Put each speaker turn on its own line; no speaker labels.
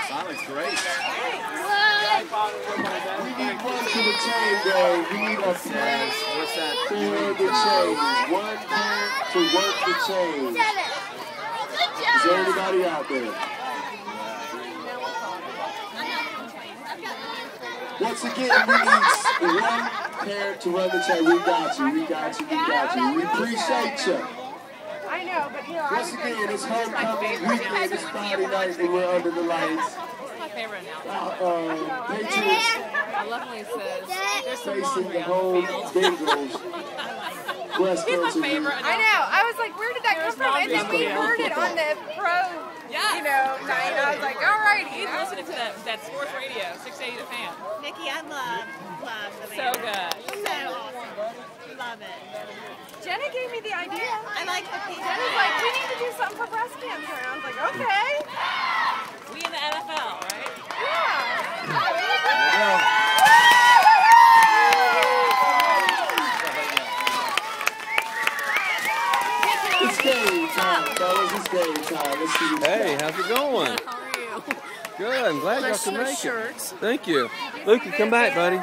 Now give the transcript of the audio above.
That looks great.
We need one to the chain, though. We need a pair
What's that?
for the chains. One pair to work the chains. Is there anybody out there? Once again, we need one pair to run the chain. We got you, we got you, we got you. We appreciate you.
I know, but
Once again, it's homecoming weekend. It's Friday night and we're under the lights.
My favorite now.
Patriots
I love when he says, there's some
facing
laundry
the
on
home
the field.
Bengals. West
He's my
Coast of
favorite.
I know. I was like, where did that come from? And then we heard it on the pro, night. I was like, all righty.
He's listening to that sports radio, 680 The Fan.
Nikki, I love the
So good.
So awesome. Love it.
Jenna gave me the idea.
I like the pink.
Jenna's like, we need to do something for breast cancer. And I was like, okay.
We in the NFL, right?
Yeah.
It's game time, fellas. It's game time. Let's see.
Hey, how's it going?
How are you?
Good. I'm glad y'all can make it. Thank you. Luke, come back, buddy.